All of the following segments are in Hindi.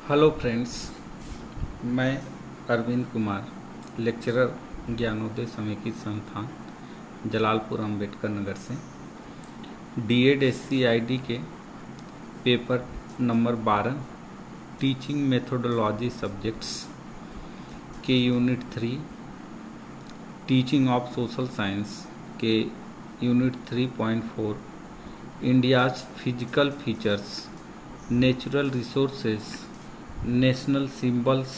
हेलो फ्रेंड्स, मैं अरविंद कुमार, लेक्चरर ज्ञानोदय समेकित संस्थान जलालपुर अंबेडकर नगर से डीएड SCID के paper number 12 teaching methodology subjects के unit 3 teaching of social science के unit 3.4 India's physical features, natural resources, national symbols,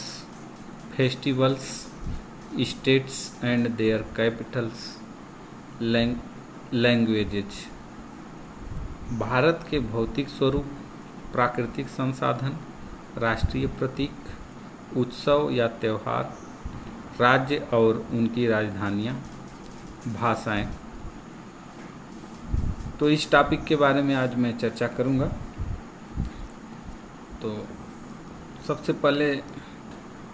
festivals, states and their capitals, languages, Bharat के भौतिक स्वरूप, प्राकृतिक संसाधन, राष्ट्रीय प्रतीक, उत्सव या त्यौहार, राज्य और उनकी राजधानियाँ, भाषाएं। तो इस टॉपिक के बारे में आज मैं चर्चा करूँगा। तो सबसे पहले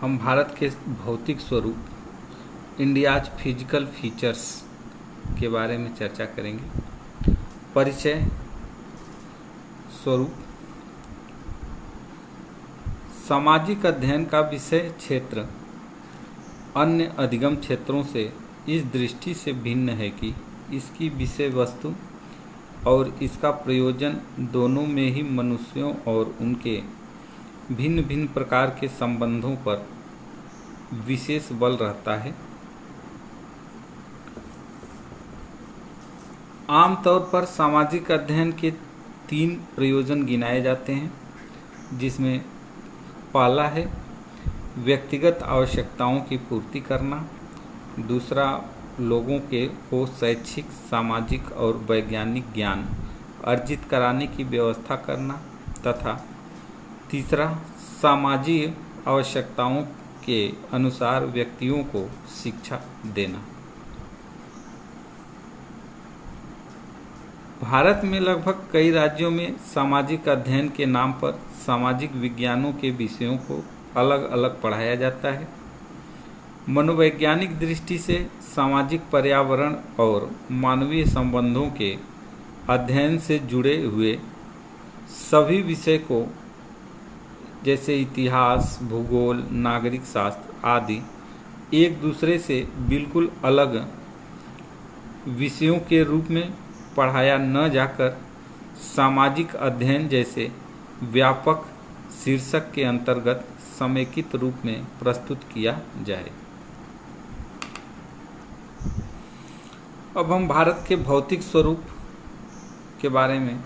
हम भारत के भौतिक स्वरूप, इंडियाज फिजिकल फीचर्स के बारे में चर्चा करेंगे। परिचय, स्वरूप, सामाजिक अध्ययन का विषय क्षेत्र अन्य अधिगम क्षेत्रों से इस दृष्टि से भिन्न है कि इसकी विषय वस्तु और इसका प्रयोजन दोनों में ही मनुष्यों और उनके भिन्न भिन्न प्रकार के संबंधों पर विशेष बल रहता है। आमतौर पर सामाजिक अध्ययन के 3 प्रयोजन गिनाए जाते हैं, जिसमें पहला है व्यक्तिगत आवश्यकताओं की पूर्ति करना, दूसरा लोगों को शैक्षिक, सामाजिक और वैज्ञानिक ज्ञान अर्जित कराने की व्यवस्था करना, तथा तीसरा सामाजिक आवश्यकताओं के अनुसार व्यक्तियों को शिक्षा देना। भारत में लगभग कई राज्यों में सामाजिक अध्ययन के नाम पर सामाजिक विज्ञानों के विषयों को अलग अलग पढ़ाया जाता है। मनोवैज्ञानिक दृष्टि से सामाजिक पर्यावरण और मानवीय संबंधों के अध्ययन से जुड़े हुए सभी विषय को, जैसे इतिहास, भूगोल, नागरिक शास्त्र आदि, एक दूसरे से बिल्कुल अलग विषयों के रूप में पढ़ाया न जाकर सामाजिक अध्ययन जैसे व्यापक शीर्षक के अंतर्गत समेकित रूप में प्रस्तुत किया जाए। अब हम भारत के भौतिक स्वरूप के बारे में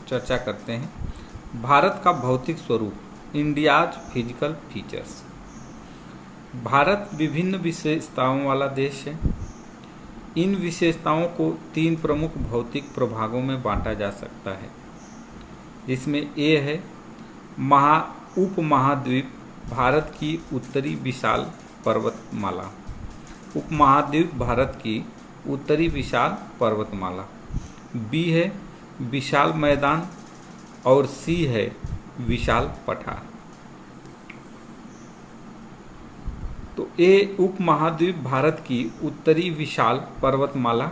चर्चा करते हैं। भारत का भौतिक स्वरूप, इंडियाज फिजिकल फीचर्स। भारत विभिन्न विशेषताओं वाला देश है। इन विशेषताओं को 3 प्रमुख भौतिक प्रभागों में बांटा जा सकता है, जिसमें ए है उपमहाद्वीप, भारत की उत्तरी विशाल पर्वतमाला। उपमहाद्वीप भारत की उत्तरी विशाल पर्वतमाला। बी है विशाल मैदान और सी है विशाल पठार। तो ए उपमहाद्वीप भारत की उत्तरी विशाल पर्वतमाला।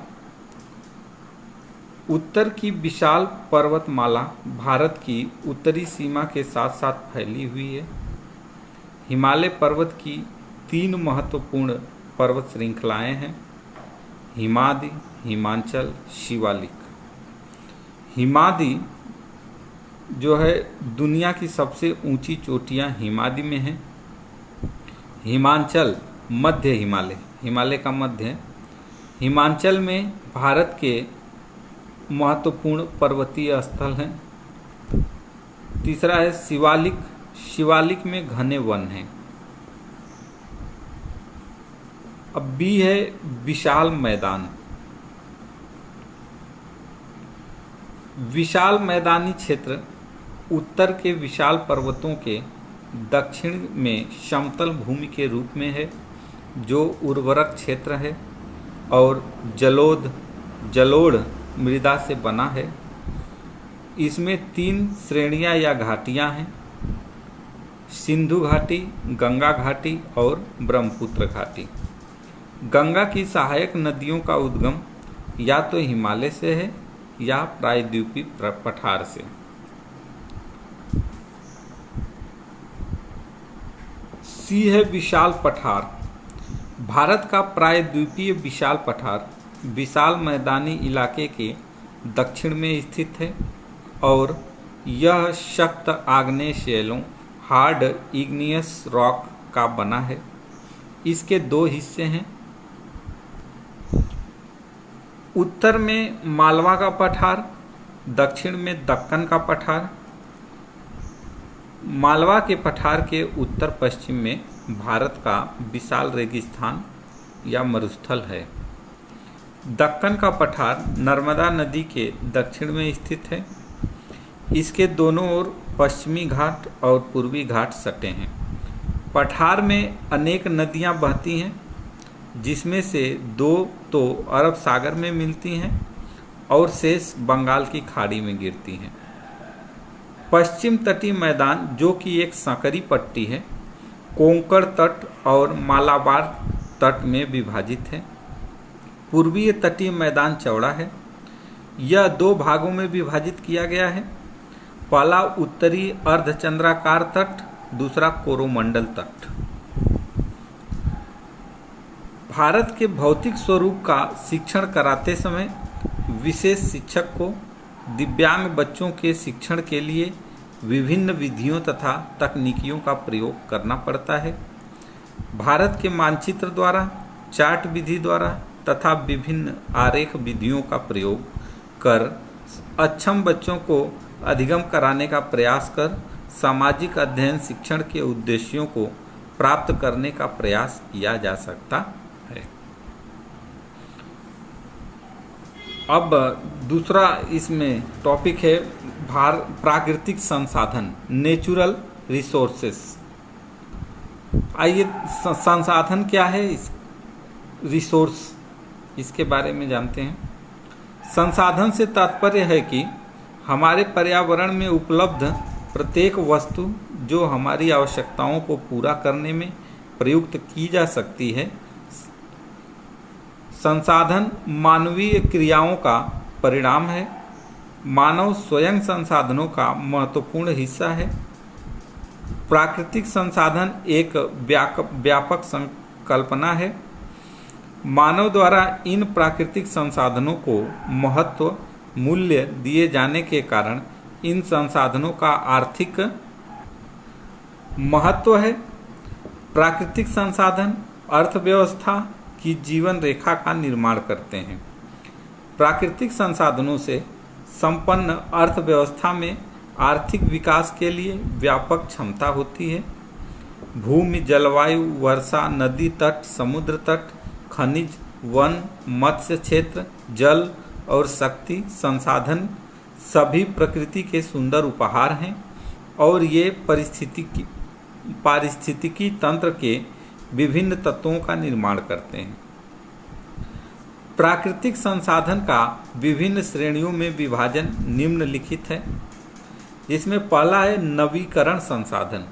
उत्तर की विशाल पर्वतमाला भारत की उत्तरी सीमा के साथ साथ फैली हुई है। हिमालय पर्वत की 3 महत्वपूर्ण पर्वत श्रृंखलाएं हैं: हिमाद्री, हिमांचल, शिवालिक। हिमाद्री जो है, दुनिया की सबसे ऊंची चोटियां हिमाद्री में हैं। हिमांचल मध्य हिमालय का मध्य। हिमांचल में भारत के महत्वपूर्ण पर्वतीय स्थल हैं। तीसरा है शिवालिक। शिवालिक में घने वन हैं। अब बी है विशाल मैदान। विशाल मैदानी क्षेत्र उत्तर के विशाल पर्वतों के दक्षिण में समतल भूमि के रूप में है, जो उर्वरक क्षेत्र है और जलोढ़ मृदा से बना है। इसमें 3 श्रेणियां या घाटियां हैं: सिंधु घाटी, गंगा घाटी और ब्रह्मपुत्र घाटी। गंगा की सहायक नदियों का उद्गम या तो हिमालय से है या प्रायद्वीपीय पठार से। सी है विशाल पठार। भारत का प्रायद्वीपीय विशाल पठार विशाल मैदानी इलाके के दक्षिण में स्थित है और यह सख्त आग्नेय शैलों हार्ड इग्नियस रॉक का बना है। इसके दो हिस्से हैं। उत्तर में मालवा का पठार, दक्षिण में दक्कन का पठार। मालवा के पठार के उत्तर पश्चिम में भारत का विशाल रेगिस्तान या मरुस्थल है। दक्कन का पठार नर्मदा नदी के दक्षिण में स्थित है। इसके दोनों ओर पश्चिमी घाट और पूर्वी घाट सटे हैं। पठार में अनेक नदियां बहती हैं, जिसमें से दो तो अरब सागर में मिलती हैं और शेष बंगाल की खाड़ी में गिरती हैं। पश्चिम तटीय मैदान, जो कि एक संकरी पट्टी है, कोंकण तट और मालाबार तट में विभाजित है। पूर्वीय तटीय मैदान चौड़ा है। यह दो भागों में विभाजित किया गया है। पहला उत्तरी अर्धचंद्राकार तट, दूसरा कोरोमंडल तट। भारत के भौतिक स्वरूप का शिक्षण कराते समय विशेष शिक्षक को दिव्यांग बच्चों के शिक्षण के लिए विभिन्न विधियों तथा तकनीकियों का प्रयोग करना पड़ता है। भारत के मानचित्र द्वारा, चार्ट विधि द्वारा तथा विभिन्न आरेख विधियों का प्रयोग कर अक्षम बच्चों को अधिगम कराने का प्रयास कर सामाजिक अध्ययन शिक्षण के उद्देश्यों को प्राप्त करने का प्रयास किया जा सकता है। अब दूसरा इसमें टॉपिक है प्राकृतिक संसाधन, नेचुरल रिसोर्सेस। आइए संसाधन क्या है, रिसोर्स, इसके बारे में जानते हैं। संसाधन से तात्पर्य है कि हमारे पर्यावरण में उपलब्ध प्रत्येक वस्तु जो हमारी आवश्यकताओं को पूरा करने में प्रयुक्त की जा सकती है। संसाधन मानवीय क्रियाओं का परिणाम है। मानव स्वयं संसाधनों का महत्वपूर्ण हिस्सा है। प्राकृतिक संसाधन एक व्यापक संकल्पना है। मानव द्वारा इन प्राकृतिक संसाधनों को महत्व मूल्य दिए जाने के कारण इन संसाधनों का आर्थिक महत्व है। प्राकृतिक संसाधन अर्थव्यवस्था की जीवन रेखा का निर्माण करते हैं। प्राकृतिक संसाधनों से संपन्न अर्थव्यवस्था में आर्थिक विकास के लिए व्यापक क्षमता होती है। भूमि, जलवायु, वर्षा, नदी तट, समुद्र तट, खनिज, वन, मत्स्य क्षेत्र, जल और शक्ति संसाधन सभी प्रकृति के सुंदर उपहार हैं और ये पारिस्थितिकी तंत्र के विभिन्न तत्वों का निर्माण करते हैं। प्राकृतिक संसाधन का विभिन्न श्रेणियों में विभाजन निम्नलिखित है, जिसमें पहला है नवीकरण संसाधन।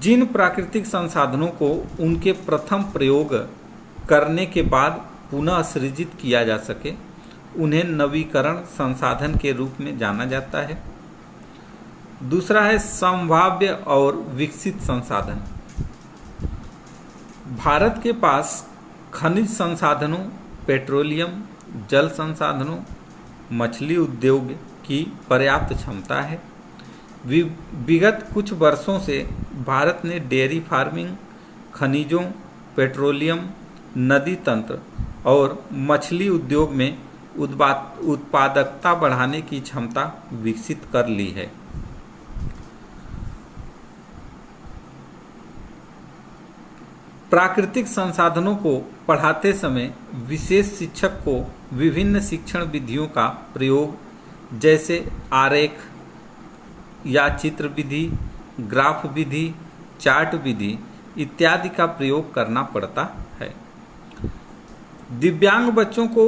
जिन प्राकृतिक संसाधनों को उनके प्रथम प्रयोग करने के बाद पुनः सृजित किया जा सके, उन्हें नवीकरण संसाधन के रूप में जाना जाता है। दूसरा है संभाव्य और विकसित संसाधन। भारत के पास खनिज संसाधनों, पेट्रोलियम, जल संसाधनों, मछली उद्योग की पर्याप्त क्षमता है। विगत कुछ वर्षों से भारत ने डेयरी फार्मिंग, खनिजों, पेट्रोलियम, नदी तंत्र और मछली उद्योग में उत्पादकता बढ़ाने की क्षमता विकसित कर ली है। प्राकृतिक संसाधनों को पढ़ाते समय विशेष शिक्षक को विभिन्न शिक्षण विधियों का प्रयोग, जैसे आरेख या चित्र विधि, ग्राफ विधि, चार्ट विधि इत्यादि का प्रयोग करना पड़ता है। दिव्यांग बच्चों को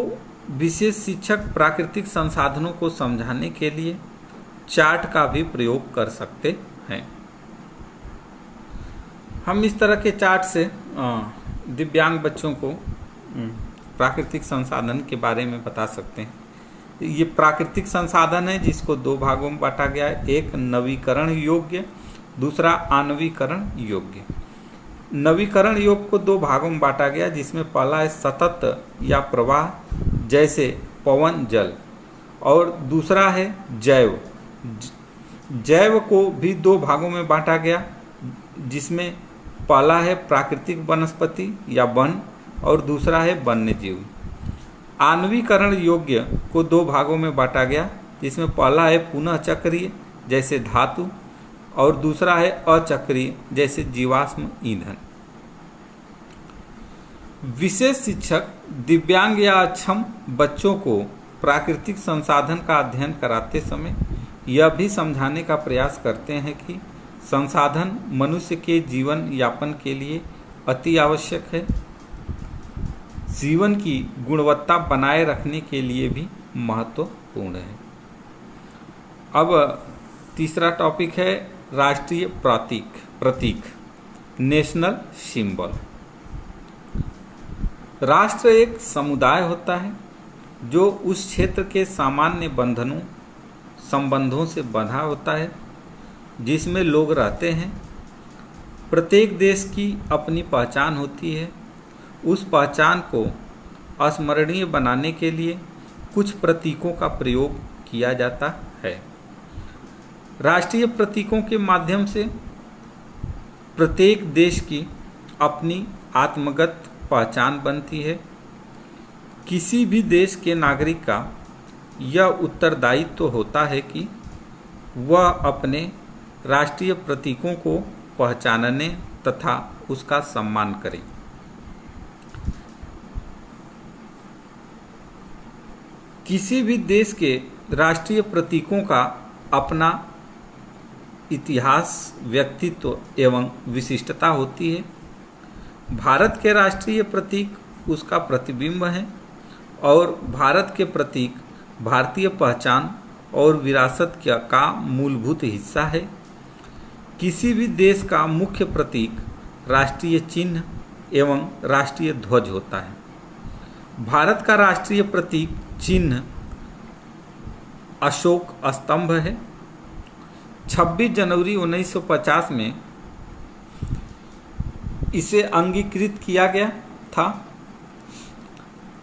विशेष शिक्षक प्राकृतिक संसाधनों को समझाने के लिए चार्ट का भी प्रयोग कर सकते हैं। हम इस तरह के चार्ट से दिव्यांग बच्चों को प्राकृतिक संसाधन के बारे में बता सकते हैं। ये प्राकृतिक संसाधन है जिसको दो भागों में बांटा गया है। एक नवीकरण योग्य दूसरा आणविकरण योग्य। नवीकरण योग्य को दो भागों में बांटा गया, जिसमें पहला है सतत या प्रवाह जैसे पवन जल, और दूसरा है जैव। जैव को भी दो भागों में बांटा गया, जिसमें पहला है प्राकृतिक वनस्पति या वन और दूसरा है वन्य जीव। आणविकरण योग्य को दो भागों में बांटा गया, जिसमें पहला है पुनः चक्रीय जैसे धातु और दूसरा है अचक्रीय जैसे जीवाश्म ईंधन। विशेष शिक्षक दिव्यांग या अक्षम बच्चों को प्राकृतिक संसाधन का अध्ययन कराते समय यह भी समझाने का प्रयास करते हैं कि संसाधन मनुष्य के जीवन यापन के लिए अति आवश्यक है, जीवन की गुणवत्ता बनाए रखने के लिए भी महत्वपूर्ण है। अब तीसरा टॉपिक है राष्ट्रीय प्रतीक नेशनल सिंबल। राष्ट्र एक समुदाय होता है जो उस क्षेत्र के सामान्य संबंधों से बंधा होता है जिसमें लोग रहते हैं। प्रत्येक देश की अपनी पहचान होती है। उस पहचान को अस्मरणीय बनाने के लिए कुछ प्रतीकों का प्रयोग किया जाता है। राष्ट्रीय प्रतीकों के माध्यम से प्रत्येक देश की अपनी आत्मगत पहचान बनती है। किसी भी देश के नागरिक का यह उत्तरदायित्व तो होता है कि वह अपने राष्ट्रीय प्रतीकों को पहचानने तथा उसका सम्मान करे। किसी भी देश के राष्ट्रीय प्रतीकों का अपना इतिहास, व्यक्तित्व एवं विशिष्टता होती है। भारत के राष्ट्रीय प्रतीक उसका प्रतिबिंब है और भारत के प्रतीक भारतीय पहचान और विरासत का मूलभूत हिस्सा है। किसी भी देश का मुख्य प्रतीक राष्ट्रीय चिन्ह एवं राष्ट्रीय ध्वज होता है। भारत का राष्ट्रीय प्रतीक चिन्ह अशोक स्तंभ है। 26 जनवरी 1950 में इसे अंगीकृत किया गया था।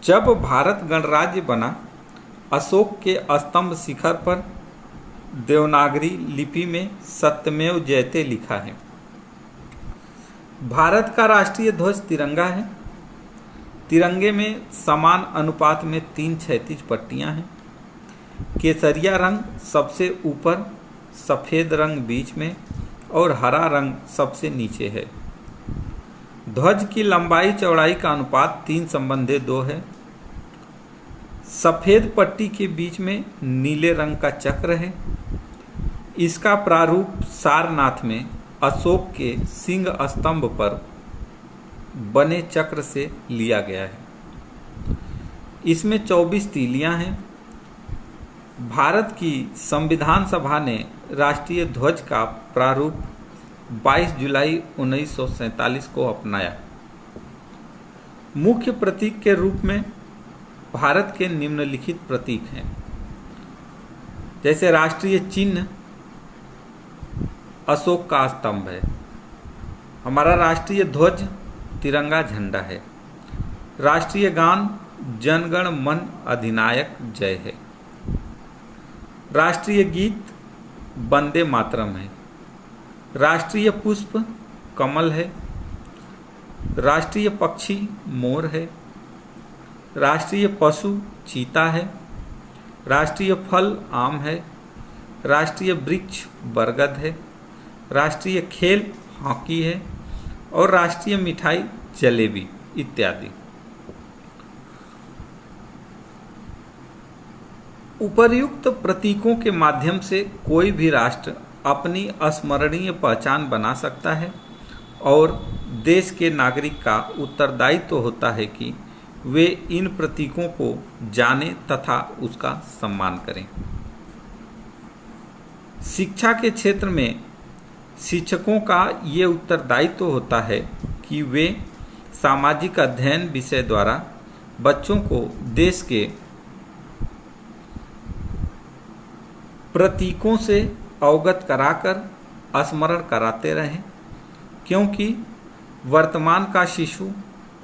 जब भारत गणराज्य बना, अशोक के स्तंभ शिखर पर देवनागरी लिपि में सत्यमेव जयते लिखा है। भारत का राष्ट्रीय ध्वज तिरंगा है। तिरंगे में समान अनुपात में 3 क्षैतिज पट्टियां हैं। केसरिया रंग सबसे ऊपर, सफ़ेद रंग बीच में और हरा रंग सबसे नीचे है। ध्वज की लंबाई चौड़ाई का अनुपात 3:2 है। सफ़ेद पट्टी के बीच में नीले रंग का चक्र है। इसका प्रारूप सारनाथ में अशोक के सिंह स्तंभ पर बने चक्र से लिया गया है। इसमें 24 तीलियां हैं। भारत की संविधान सभा ने राष्ट्रीय ध्वज का प्रारूप 22 जुलाई 1947 को अपनाया। मुख्य प्रतीक के रूप में भारत के निम्नलिखित प्रतीक हैं, जैसे राष्ट्रीय चिन्ह अशोक का स्तंभ है। हमारा राष्ट्रीय ध्वज तिरंगा झंडा है। राष्ट्रीय गान जनगण मन अधिनायक जय है। राष्ट्रीय गीत वंदे मातरम है। राष्ट्रीय पुष्प कमल है। राष्ट्रीय पक्षी मोर है। राष्ट्रीय पशु चीता है। राष्ट्रीय फल आम है। राष्ट्रीय वृक्ष बरगद है। राष्ट्रीय खेल हॉकी है और राष्ट्रीय मिठाई जलेबी इत्यादि। उपर्युक्त प्रतीकों के माध्यम से कोई भी राष्ट्र अपनी अस्मरणीय पहचान बना सकता है और देश के नागरिक का उत्तरदायित्व होता है कि वे इन प्रतीकों को जानें तथा उसका सम्मान करें। शिक्षा के क्षेत्र में शिक्षकों का ये उत्तरदायित्व होता है कि वे सामाजिक अध्ययन विषय द्वारा बच्चों को देश के प्रतीकों से अवगत कराकर स्मरण कराते रहें, क्योंकि वर्तमान का शिशु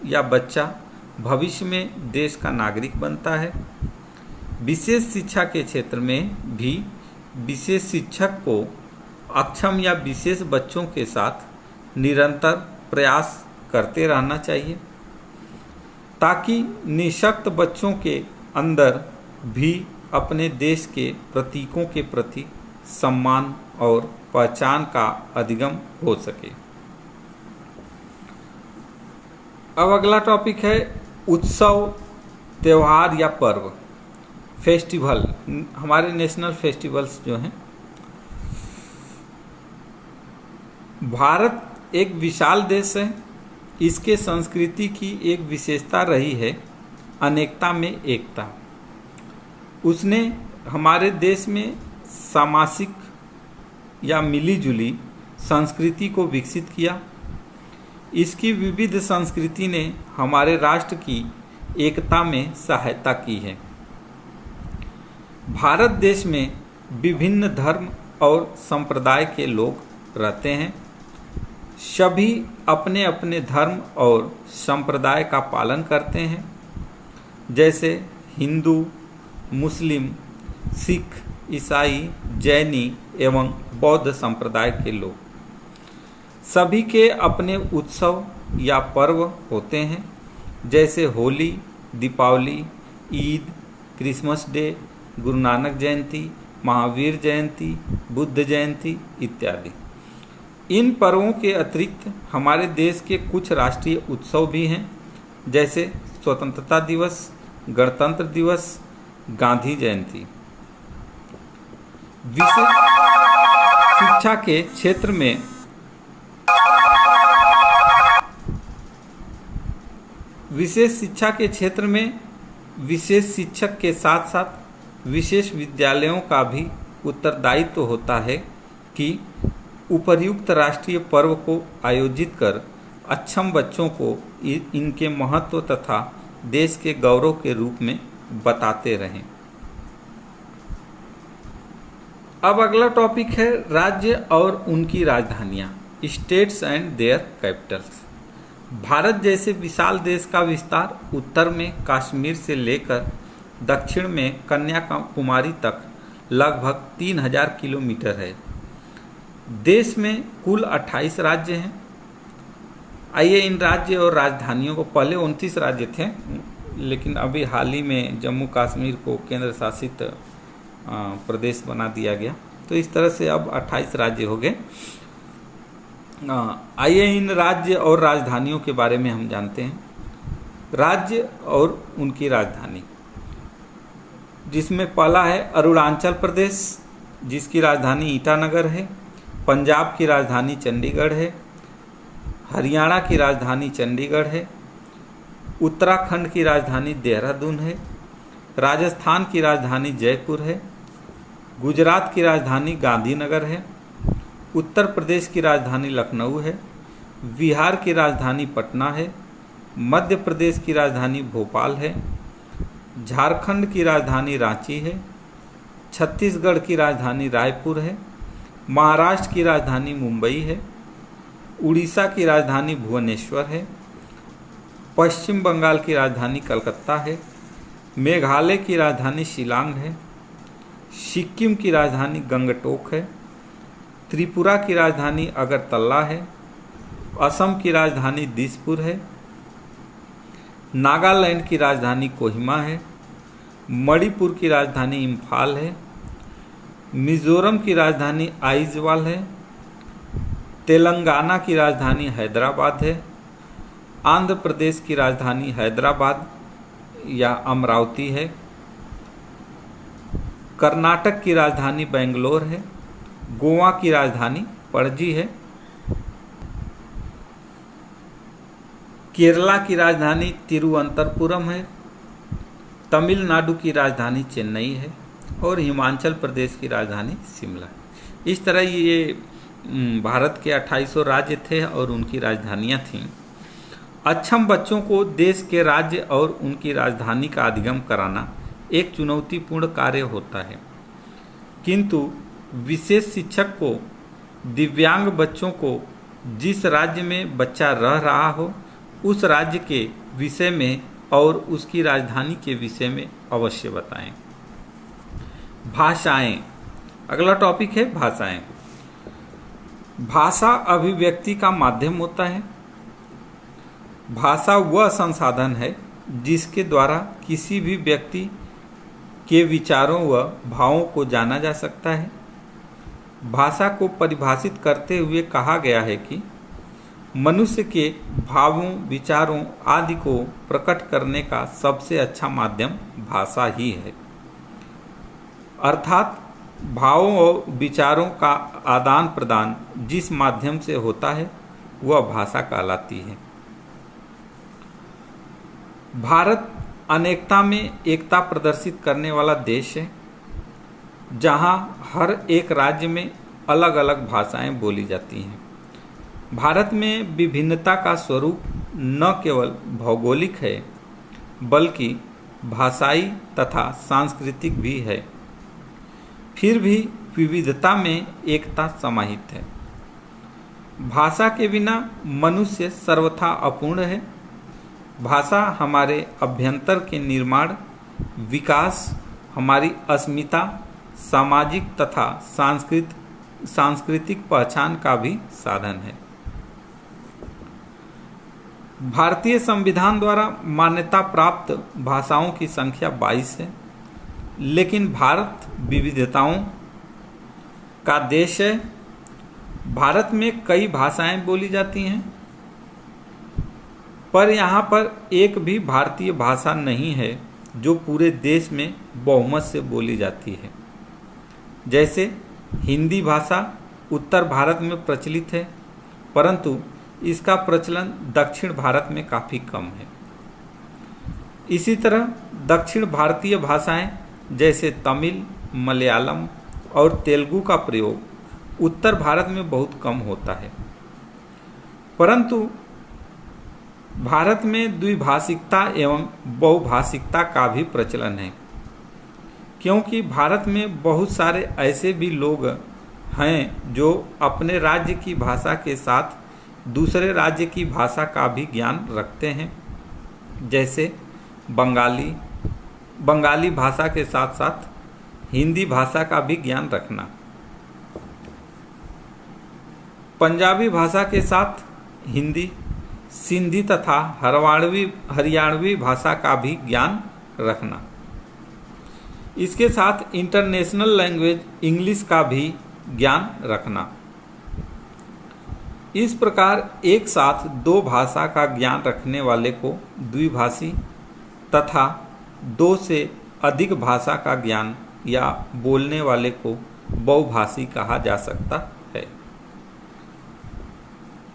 या बच्चा भविष्य में देश का नागरिक बनता है। विशेष शिक्षा के क्षेत्र में भी विशेष शिक्षक को अक्षम या विशेष बच्चों के साथ निरंतर प्रयास करते रहना चाहिए, ताकि निःशक्त बच्चों के अंदर भी अपने देश के प्रतीकों के प्रति सम्मान और पहचान का अधिगम हो सके। अब अगला टॉपिक है उत्सव, त्यौहार या पर्व, फेस्टिवल। हमारे नेशनल फेस्टिवल्स जो हैं। भारत एक विशाल देश है। इसके संस्कृति की एक विशेषता रही है अनेकता में एकता। उसने हमारे देश में सामासिक या मिलीजुली संस्कृति को विकसित किया। इसकी विविध संस्कृति ने हमारे राष्ट्र की एकता में सहायता की है। भारत देश में विभिन्न धर्म और संप्रदाय के लोग रहते हैं। सभी अपने अपने धर्म और संप्रदाय का पालन करते हैं, जैसे हिंदू, मुस्लिम, सिख, ईसाई, जैनी एवं बौद्ध संप्रदाय के लोग। सभी के अपने उत्सव या पर्व होते हैं, जैसे होली, दीपावली, ईद, क्रिसमस डे, गुरु नानक जयंती, महावीर जयंती, बुद्ध जयंती इत्यादि। इन पर्वों के अतिरिक्त हमारे देश के कुछ राष्ट्रीय उत्सव भी हैं, जैसे स्वतंत्रता दिवस, गणतंत्र दिवस, गांधी जयंती। विशेष शिक्षा के क्षेत्र में विशेष शिक्षक के साथ साथ विशेष विद्यालयों का भी उत्तरदायित्व होता है कि उपर्युक्त राष्ट्रीय पर्व को आयोजित कर अक्षम बच्चों को इनके महत्व तथा देश के गौरव के रूप में बताते रहें। अब अगला टॉपिक है राज्य और उनकी राजधानियाँ, states and their capitals. Bharat जैसे विशाल देश का विस्तार उत्तर में कश्मीर से लेकर दक्षिण में कन्याकुमारी तक लगभग 3000 किलोमीटर है। देश में कुल 28 राज्य हैं। आइए इन राज्य और राजधानियों को, पहले 29 राज्य थे, लेकिन अभी हाल ही में जम्मू कश्मीर को केंद्र शासित प्रदेश बना दिया गया, तो इस तरह से अब 28 राज्य हो गए। आइए इन राज्य और राजधानियों के बारे में हम जानते हैं। राज्य और उनकी राजधानी, जिसमें पहला है अरुणाचल प्रदेश, जिसकी राजधानी ईटानगर है। पंजाब की राजधानी चंडीगढ़ है। हरियाणा की राजधानी चंडीगढ़ है। उत्तराखंड की राजधानी देहरादून है। राजस्थान की राजधानी जयपुर है। गुजरात की राजधानी गांधीनगर है। उत्तर प्रदेश की राजधानी लखनऊ है। बिहार की राजधानी पटना है। मध्य प्रदेश की राजधानी भोपाल है। झारखंड की राजधानी रांची है। छत्तीसगढ़ की राजधानी रायपुर है। महाराष्ट्र की राजधानी मुंबई है। उड़ीसा की राजधानी भुवनेश्वर है। पश्चिम बंगाल की राजधानी कलकत्ता है। मेघालय की राजधानी शिलांग है। सिक्किम की राजधानी गंगटोक है। त्रिपुरा की राजधानी अगरतला है। असम की राजधानी दिसपुर है। नागालैंड की राजधानी कोहिमा है। मणिपुर की राजधानी इम्फाल है। मिजोरम की राजधानी आइजवाल है। तेलंगाना की राजधानी हैदराबाद है। आंध्र प्रदेश की राजधानी हैदराबाद या अमरावती है। कर्नाटक की राजधानी बेंगलोर है। गोवा की राजधानी पणजी है। केरला की राजधानी तिरुवनंतपुरम है। तमिलनाडु की राजधानी चेन्नई है और हिमाचल प्रदेश की राजधानी शिमला। इस तरह ये भारत के 2800 राज्य थे और उनकी राजधानियाँ थीं। अक्षम बच्चों को देश के राज्य और उनकी राजधानी का अधिगम कराना एक चुनौतीपूर्ण कार्य होता है, किंतु विशेष शिक्षक को दिव्यांग बच्चों को जिस राज्य में बच्चा रह रहा हो उस राज्य के विषय में और उसकी राजधानी के विषय में अवश्य बताएं। भाषाएं, अगला टॉपिक है भाषाएं। भाषा अभिव्यक्ति का माध्यम होता है। भाषा वह संसाधन है जिसके द्वारा किसी भी व्यक्ति के विचारों व भावों को जाना जा सकता है। भाषा को परिभाषित करते हुए कहा गया है कि मनुष्य के भावों, विचारों आदि को प्रकट करने का सबसे अच्छा माध्यम भाषा ही है। अर्थात भावों और विचारों का आदान प्रदान जिस माध्यम से होता है वह भाषा कहलाती है। भारत अनेकता में एकता प्रदर्शित करने वाला देश है, जहां हर एक राज्य में अलग अलग भाषाएं बोली जाती हैं। भारत में विभिन्नता का स्वरूप न केवल भौगोलिक है बल्कि भाषाई तथा सांस्कृतिक भी है। फिर भी विविधता में एकता समाहित है। भाषा के बिना मनुष्य सर्वथा अपूर्ण है। भाषा हमारे अभ्यंतर के निर्माण, विकास, हमारी अस्मिता, सामाजिक तथा सांस्कृतिक पहचान का भी साधन है। भारतीय संविधान द्वारा मान्यता प्राप्त भाषाओं की संख्या 22 है, लेकिन भारत विविधताओं का देश है। भारत में कई भाषाएं बोली जाती हैं, पर यहाँ पर एक भी भारतीय भाषा नहीं है जो पूरे देश में बहुमत से बोली जाती है। जैसे हिंदी भाषा उत्तर भारत में प्रचलित है, परंतु इसका प्रचलन दक्षिण भारत में काफ़ी कम है। इसी तरह दक्षिण भारतीय भाषाएं जैसे तमिल, मलयालम और तेलुगु का प्रयोग उत्तर भारत में बहुत कम होता है। परंतु भारत में द्विभाषिकता एवं बहुभाषिकता का भी प्रचलन है, क्योंकि भारत में बहुत सारे ऐसे भी लोग हैं जो अपने राज्य की भाषा के साथ दूसरे राज्य की भाषा का भी ज्ञान रखते हैं। जैसे बंगाली भाषा के साथ साथ हिंदी भाषा का भी ज्ञान रखना, पंजाबी भाषा के साथ हिंदी, सिंधी तथा हरियाणवी भाषा का भी ज्ञान रखना। इसके साथ इंटरनेशनल लैंग्वेज इंग्लिश का भी ज्ञान रखना। इस प्रकार एक साथ दो भाषा का ज्ञान रखने वाले को द्विभाषी तथा दो से अधिक भाषा का ज्ञान या बोलने वाले को बहुभाषी कहा जा सकता है।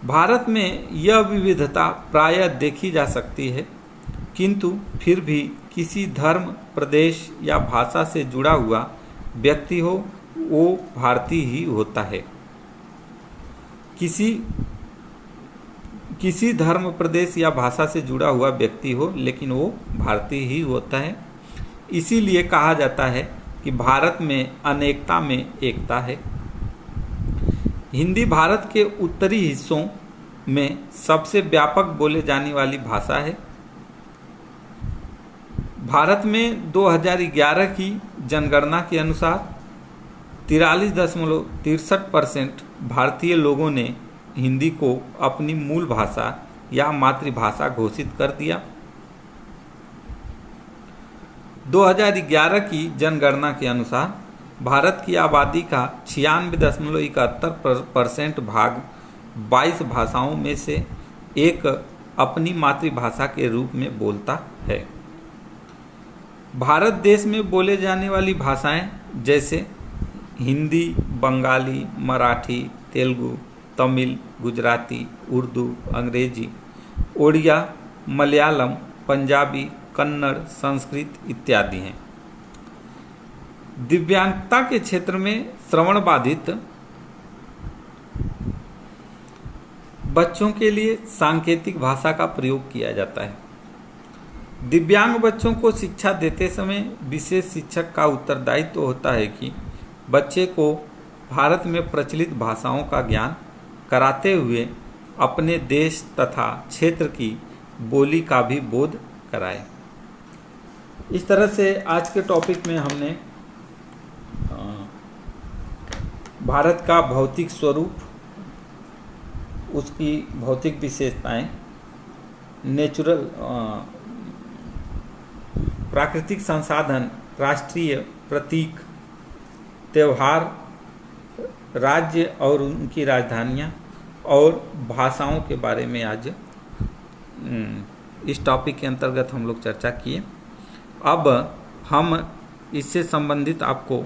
भारत में यह विविधता प्रायः देखी जा सकती है, किंतु फिर भी किसी धर्म, प्रदेश या भाषा से जुड़ा हुआ व्यक्ति हो वो भारतीय ही होता है। किसी धर्म, प्रदेश या भाषा से जुड़ा हुआ व्यक्ति हो लेकिन वो भारतीय ही होता है। इसीलिए कहा जाता है कि भारत में अनेकता में एकता है। हिंदी भारत के उत्तरी हिस्सों में सबसे व्यापक बोले जाने वाली भाषा है। भारत में 2011 की जनगणना के अनुसार 43.63% भारतीय लोगों ने हिंदी को अपनी मूल भाषा या मातृभाषा घोषित कर दिया। 2011 की जनगणना के अनुसार भारत की आबादी का 96.71% भाग 22 भाषाओं में से एक अपनी मातृभाषा के रूप में बोलता है। भारत देश में बोले जाने वाली भाषाएं जैसे हिंदी, बंगाली, मराठी, तेलुगु, तमिल, गुजराती, उर्दू, अंग्रेजी, ओडिया, मलयालम, पंजाबी, कन्नड़, संस्कृत इत्यादि हैं। दिव्यांगता के क्षेत्र में श्रवण बाधित बच्चों के लिए सांकेतिक भाषा का प्रयोग किया जाता है। दिव्यांग बच्चों को शिक्षा देते समय विशेष शिक्षक का उत्तरदायित्व होता है कि बच्चे को भारत में प्रचलित भाषाओं का ज्ञान कराते हुए अपने देश तथा क्षेत्र की बोली का भी बोध कराए। इस तरह से आज के टॉपिक में हमने भारत का भौतिक स्वरूप, उसकी भौतिक विशेषताएं, नेचुरल प्राकृतिक संसाधन, राष्ट्रीय प्रतीक, त्यौहार, राज्य और उनकी राजधानियां और भाषाओं के बारे में आज इस टॉपिक के अंतर्गत हम लोग चर्चा किए। अब हम इससे संबंधित आपको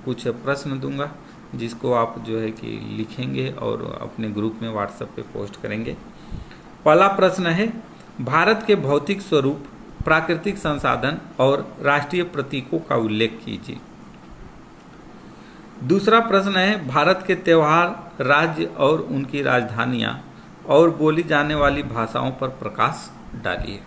कुछ प्रश्न दूंगा, जिसको आप जो है कि लिखेंगे और अपने ग्रुप में व्हाट्सएप पे पोस्ट करेंगे। पहला प्रश्न है, भारत के भौतिक स्वरूप, प्राकृतिक संसाधन और राष्ट्रीय प्रतीकों का उल्लेख कीजिए। दूसरा प्रश्न है, भारत के त्यौहार, राज्य और उनकी राजधानियां और बोली जाने वाली भाषाओं पर प्रकाश डालिए।